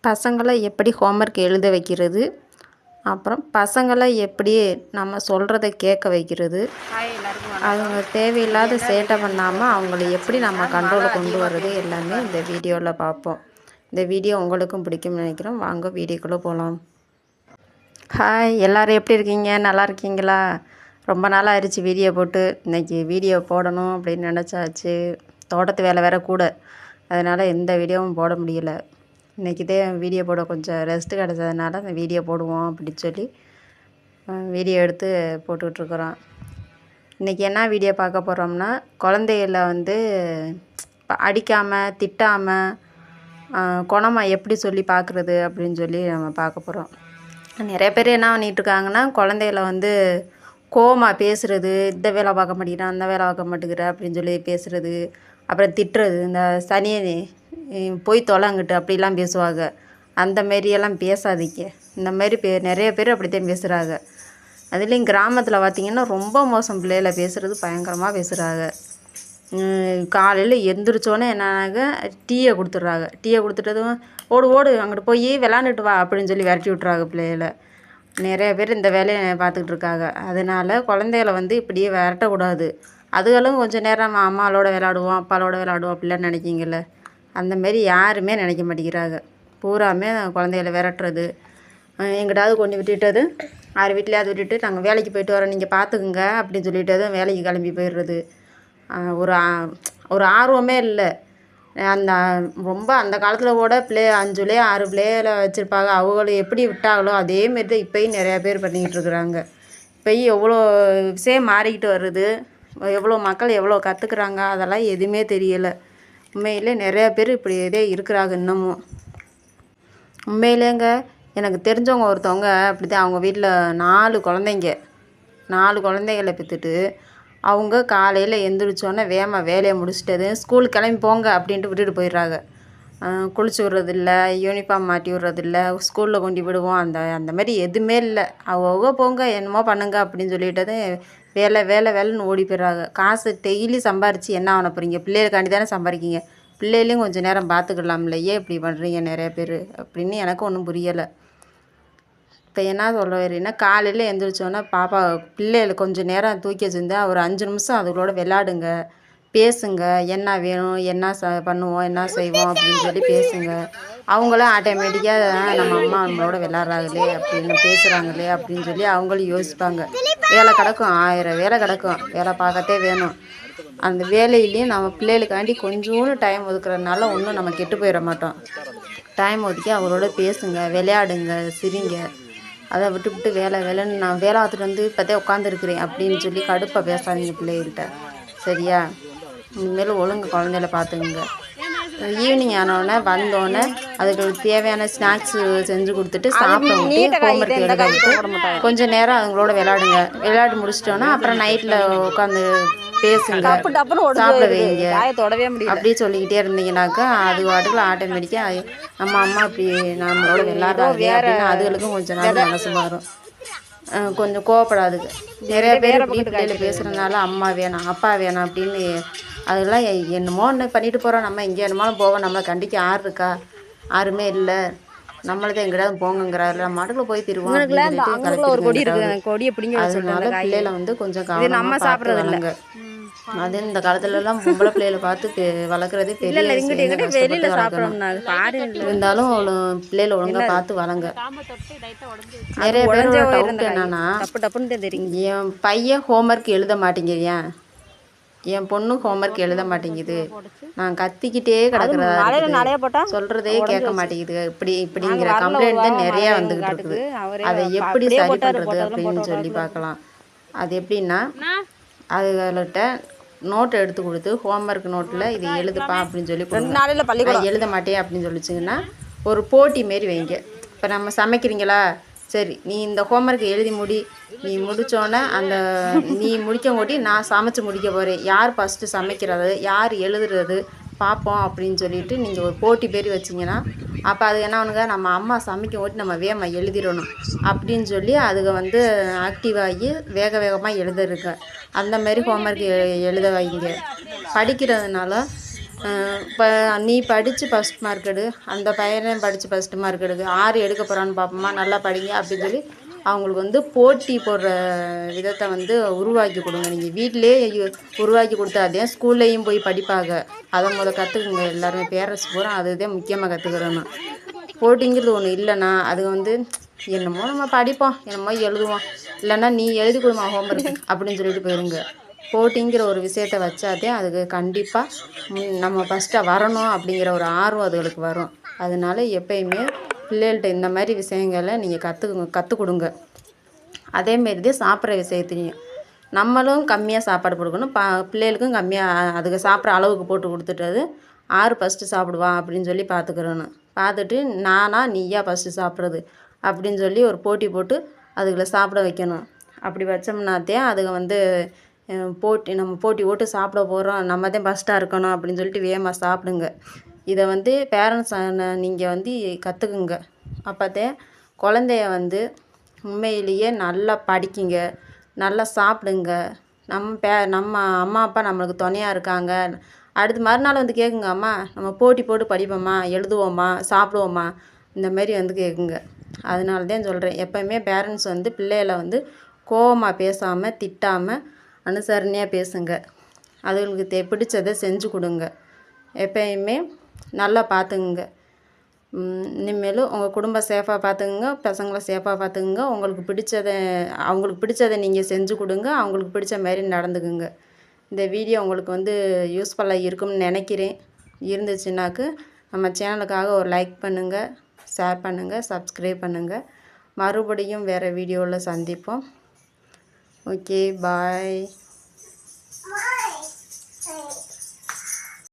பசங்களை எப்படி ஹோம்ஒர்க் எழுத வைக்கிறது, அப்புறம் பசங்களை எப்படி நம்ம சொல்கிறத கேட்க வைக்கிறது, அவங்க தேவையில்லாத சேட்டை பண்ணாமல் அவங்கள எப்படி நம்ம கண்ட்ரோலில் கொண்டு வர்றது எல்லாமே இந்த வீடியோவில் பார்ப்போம். இந்த வீடியோ உங்களுக்கும் பிடிக்கும்னு நினைக்கிறோம். வாங்க வீடியோக்குள்ளே போகலாம். ஹாய், எல்லோரும் எப்படி இருக்கீங்க? நல்லா இருக்கீங்களா? ரொம்ப நாளாக ஆயிடுச்சு வீடியோ போட்டு. இன்றைக்கி வீடியோ போடணும் அப்படின்னு நினச்சாச்சு. தோட்டத்து வேலை வேறு கூட, அதனால் எந்த வீடியோவும் போட முடியலை. இன்றைக்கிதே வீடியோ போட கொஞ்சம் ரெஸ்ட்டு கிடச்சதுனால அந்த வீடியோ போடுவோம் அப்படின்னு சொல்லி வீடியோ எடுத்து போட்டுக்கிட்டுருக்குறோம். இன்றைக்கி என்ன வீடியோ பார்க்க போகிறோம்னா, குழந்தைகளை அடிக்காமல் திட்டாமல் குணமாக எப்படி சொல்லி பார்க்குறது அப்படின்னு சொல்லி நம்ம பார்க்க போகிறோம். நிறைய பேர் என்ன பண்ணிகிட்ருக்காங்கன்னா, குழந்தைகளை கோவமாக பேசுகிறது, இந்த வேலை பார்க்க மாட்டேங்கிறேன் அந்த வேலை பார்க்க மாட்டேங்கிற அப்படின்னு சொல்லி பேசுகிறது, அப்புறம் திட்டுறது, இந்த சனியை போய் தொலைங்கிட்டு அப்படிலாம் பேசுவாங்க. அந்த மாரியெல்லாம் பேசாதீங்க. இந்த மாதிரி நிறைய பேர் அப்படித்தான் பேசுகிறாங்க. அதுலேயும் கிராமத்தில் பார்த்திங்கன்னா ரொம்ப மோசம். பிள்ளைகளை பேசுகிறது பயங்கரமாக பேசுகிறாங்க. காலையில் எந்திரிச்சோன்னே என்னாக டீயை கொடுத்துட்றாங்க. டீயை கொடுத்துட்டதும் ஓடு ஓடு அங்கிட்டு போய் விளாண்டுட்டு வா அப்படின்னு சொல்லி விரட்டி விட்றாங்க பிள்ளைகளை. நிறைய பேர் இந்த வேலையை பார்த்துக்கிட்டு இருக்காங்க. அதனால் குழந்தைகளை இப்படியே விரட்டக்கூடாது. அதுகளும் கொஞ்சம் நேரம் அம்மாவோட விளாடுவோம் அப்பாவோட விளாடுவோம் அப்படிலாம் நினைக்கிங்கள்ல, அந்தமாரி யாருமே நினைக்க மாட்டேங்கிறாங்க. பூராமே குழந்தைகளை விரட்டுறது, எங்கிட்டாவது கொண்டு விட்டுட்டது, யார் வீட்டிலையாவது விட்டுட்டு நாங்கள் வேலைக்கு போயிட்டு வரோம் நீங்கள் பார்த்துக்குங்க அப்படின்னு சொல்லிட்டதும் வேலைக்கு கிளம்பி போயிடுறது. ஒரு ஆர்வமே இல்லை. அந்த காலத்தில் கூட 5 பிள்ளைய 6 பிள்ளைகளை வச்சுருப்பாங்க. அவங்கள எப்படி விட்டாங்களோ அதேமாரி தான் இப்போயும் நிறையா பேர் பண்ணிக்கிட்டு இருக்கிறாங்க. இப்போயும் எவ்வளோ விஷயம் மாறிக்கிட்டு வருது, எவ்வளோ மக்கள் எவ்வளோ கற்றுக்குறாங்க, அதெல்லாம் எதுவுமே தெரியலை. உண்மையிலே நிறையா பேர் இப்படியே இருக்கிறாங்க இன்னமும். உண்மையிலேங்க எனக்கு தெரிஞ்சவங்க ஒருத்தவங்க அப்படி தான். அவங்க வீட்டில் 4 குழந்தைகளை பெற்றுட்டு அவங்க காலையில் எழுந்திரிச்சோன்னே வேலையை முடிச்சிட்டது ஸ்கூல் கிளம்பி போங்க அப்படின்ட்டு விட்டுட்டு போயிடுறாங்க. குளிச்சு விட்றதில்ல, யூனிஃபார்ம் மாட்டி விட்றதில்ல, ஸ்கூலில் கொண்டு விடுவோம், அந்த மாதிரி எதுவுமே இல்லை. அவங்க போங்க என்னமோ பண்ணுங்க அப்படின்னு சொல்லிட்டது வேலைன்னு ஓடி போயிடுறாங்க. காசு டெய்லி சம்பாரித்து என்ன ஆன போகிறீங்க? பிள்ளைகளுக்காண்டி தானே சம்பாதிக்கிங்க. பிள்ளைகளையும் கொஞ்சம் நேரம் பார்த்துக்கலாம்ல, ஏன் இப்படி பண்ணுறீங்க நிறைய பேர் அப்படின்னு எனக்கு ஒன்றும் புரியலை. இப்போ என்ன சொல்ல வரீங்கன்னா, காலையில் எழுந்திரிச்சோன்னா பிள்ளைகளை கொஞ்சம் நேரம் தூக்கி வச்சுருந்தா ஒரு 5 நிமிஷம் அதுகளோட விளாடுங்க, பேசுங்க, என்ன வேணும், என்ன பண்ணுவோம், என்ன செய்வோம் அப்படின்னு சொல்லி பேசுங்க. அவங்களும் ஆட்டோமேட்டிக்காக நம்ம அம்மா நம்மளோட விளாட்றாங்களே அப்படின்னு பேசுகிறாங்களே அப்படின்னு சொல்லி அவங்களும் யோசிப்பாங்க. வேலை கிடக்கும், 1000 வேலை கிடக்கும், வேலை பார்க்கத்தே வேணும். அந்த வேலையிலையும் நம்ம பிள்ளைகளுக்காண்டி கொஞ்சோண்டு டைம் ஒதுக்குறதுனால ஒன்றும் நம்ம கெட்டு போயிட மாட்டோம். டைம் ஒதுக்கி அவங்களோட பேசுங்க, விளையாடுங்க, சிரிங்க. அதை விட்டு வேலைன்னு நான் வேலை பார்த்துட்டு இப்போதே உட்காந்துருக்குறேன் அப்படின்னு சொல்லி கடுப்பாக பேசாதீங்க பிள்ளைகிட்ட, சரியா? இனிமேல் ஒழுங்கு குழந்தையில பார்த்துக்குங்க. ஈவினிங் ஆனோடனே வந்தோடனே அதுக்கு தேவையான ஸ்நாக்ஸு செஞ்சு கொடுத்துட்டு சாப்பிட விட்டு ஹோம்ஒர்க் எழுத விட்டு கொஞ்சம் நேரம் அதுங்களோட விளையாடி முடிச்சிட்டோன்னா அப்புறம் நைட்டில் உட்காந்து பேசுங்க, சாப்பிட வைங்க அப்படி சொல்லிக்கிட்டே இருந்தீங்கன்னாக்கா அது வாட்டுக்குள்ள ஆட்டோமேட்டிக்காக நம்ம அம்மா இப்படி நம்மளோட விளையாடுறாங்க அப்படின்னு அதுகளுக்கும் கொஞ்சம் நாள் மனசு மாறும். கொஞ்சம் கோவப்படாதுங்க. நிறைய பேர் இப்படி பிள்ளைகள் பேசுகிறதுனால அம்மா வேணாம் அப்பா வேணாம் அப்படின்னு அதெல்லாம் என்னமோ ஒன்று பண்ணிட்டு போகிறோம். நம்ம எங்கே என்னமாலும் போவோம், நம்மளை கண்டிக்க யார் இருக்கா? யாருமே இல்லை. நம்மளதான் எங்கிட்டாவது போங்கங்கிறாரு, நம்ம மாட்டுக்குள்ள போய் திருவோம். அதனால பிள்ளைகளை கொஞ்சம் கவனமாக பார்த்து வளங்க. அது இந்த காலத்துலலாம் பொம்பளை பிள்ளைகளை பார்த்து வளர்க்குறதே பெரிய இருந்தாலும் பிள்ளைகளை ஒழுங்காக பார்த்து வளங்க. நிறைய பேரோட டவுட் என்னன்னா, என் பையன் ஹோம்ஒர்க் எழுத மாட்டேங்கிறியா, என் பொண்ணு ஹோம்ஒர்க் எழுத மாட்டேங்குது, நான் கத்திக்கிட்டே கிடக்குறதா சொல்கிறதே கேட்க மாட்டேங்குது, இப்படிங்கிற கம்ப்ளைண்ட் தான் நிறையா வந்துக்கிட்டு இருக்குது. அதை எப்படி சரி பண்ணுறது அப்படின்னு சொல்லி பார்க்கலாம். அது எப்படின்னா, அதுகள்கிட்ட நோட் எடுத்து கொடுத்து ஹோம்ஒர்க் நோட்டில் இது எழுதுப்பா அப்படின்னு சொல்லி எழுத மாட்டேன் அப்படின்னு சொல்லிச்சிங்கன்னா ஒரு போட்டி மாரி வைங்க. இப்போ நம்ம சமைக்கிறீங்களா, சரி நீ இந்த ஹோம்ஒர்க் எழுதி நீ முடித்தோன்னே நீ முடிக்கங்கோட்டி நான் சமைச்சு முடிக்க போகிறேன், யார் ஃபஸ்ட்டு சமைக்கிறது யார் எழுதுறது பார்ப்போம் அப்படின்னு சொல்லிட்டு நீங்கள் ஒரு போட்டி பேர் வச்சிங்கன்னா அப்போ அது என்ன பண்ணுங்க, நம்ம அம்மா சமைக்க ஓட்டி நம்ம வேகமாக எழுதிடணும் அப்படின்னு சொல்லி அதுக ஆக்டிவாகி வேகமாக எழுதுறதுங்க. அந்த மாதிரி ஹோம்ஒர்க் எழுத வைங்க. படிக்கிறதுனால இப்போ நீ படித்து ஃபஸ்ட் மார்க் எடு, அந்த பையனை படித்து ஃபஸ்ட்டு மார்க் எடுக்கு, 6 எடுக்க போகிறான்னு பார்ப்போம்மா, நல்லா படிங்க அப்படின்னு சொல்லி அவங்களுக்கு வந்து போட்டி போடுற விதத்தை வந்து உருவாக்கி கொடுங்க. நீங்கள் வீட்டிலே உருவாக்கி கொடுத்தாதே ஸ்கூல்லையும் போய் படிப்பாங்க. அதை கற்றுக்குங்க. எல்லாருமே பேரண்ட்ஸ் பூரா அதுதான் முக்கியமாக கற்றுக்கிறோன்னு. போட்டிங்கிறது ஒன்று இல்லைன்னா அது வந்து என்னமோ நம்ம படிப்போம், என்னமோ எழுதுவோம், இல்லைன்னா நீ எழுதி கொடுமா ஹோம்ஒர்க் அப்படின்னு சொல்லிட்டு போயிருங்க. போட்டிங்கிற ஒரு விஷயத்த வச்சாதே அதுக்கு கண்டிப்பாக நம்ம ஃபஸ்ட்டாக வரணும் அப்படிங்கிற ஒரு ஆர்வம் அதுகளுக்கு வரும். அதனால எப்பயுமே பிள்ளைகள்கிட்ட இந்த மாதிரி விஷயங்களை நீங்கள் கற்றுக் கொடுங்க. அதேமாரி தான் சாப்பிட்ற விஷயத்துலையும் நம்மளும் கம்மியாக சாப்பாடு கொடுக்கணும், பிள்ளைகளுக்கும் கம்மியாக அதுக்கு சாப்பிட்ற அளவுக்கு போட்டு கொடுத்துட்டது. 6 ஃபஸ்ட்டு சாப்பிடுவா அப்படின்னு சொல்லி பார்த்துக்கிறணும். பார்த்துட்டு நீயா ஃபஸ்ட்டு சாப்பிட்றது அப்படின்னு சொல்லி ஒரு போட்டி போட்டு அதுகளை சாப்பிட வைக்கணும். அப்படி வச்சோம்னாத்தே அதுங்க வந்து நம்ம போட்டி போட்டு சாப்பிட போகிறோம், நம்ம தான் ஃபஸ்ட்டாக இருக்கணும் அப்படின்னு சொல்லிட்டு வேகமாக சாப்பிடுங்க. இதை வந்து பேரண்ட்ஸ் நீங்கள் வந்து கற்றுக்குங்க. அப்போதான் குழந்தைய வந்து உண்மையிலேயே நல்லா படிக்குங்க, நல்லா சாப்பிடுங்க. நம்ம அம்மா அப்பா நம்மளுக்கு துணையாக இருக்காங்க. அடுத்து மறுநாள் வந்து கேட்குங்க, அம்மா நம்ம போட்டி போட்டு படிப்போம்மா, எழுதுவோம்மா, சாப்பிடுவோம்மா, இந்த மாதிரி வந்து கேட்குங்க. அதனால தான் சொல்கிறேன், எப்போயுமே பேரண்ட்ஸ் வந்து பிள்ளைகளை வந்து கோவமாக பேசாமல், திட்டாமல், அனுசரணையாக பேசுங்க. அதுங்களுக்கு பிடிச்சதை செஞ்சு கொடுங்க. எப்பயுமே நல்லா பார்த்துக்குங்க. இனிமேலும் உங்கள் குடும்பம் சேஃபாக பார்த்துக்குங்க, பசங்களை சேஃபாக பார்த்துக்குங்க. அவங்களுக்கு பிடிச்சதை நீங்கள் செஞ்சு கொடுங்க, அவங்களுக்கு பிடிச்ச மாதிரி நடந்துக்குங்க. இந்த வீடியோ உங்களுக்கு வந்து யூஸ்ஃபுல்லாக இருக்கும்னு நினைக்கிறேன். இருந்துச்சுன்னாக்கு நம்ம சேனலுக்காக ஒரு லைக் பண்ணுங்கள், ஷேர் பண்ணுங்கள், சப்ஸ்கிரைப் பண்ணுங்கள். மறுபடியும் வேறு வீடியோவில் சந்திப்போம். ஓகே, பாய்.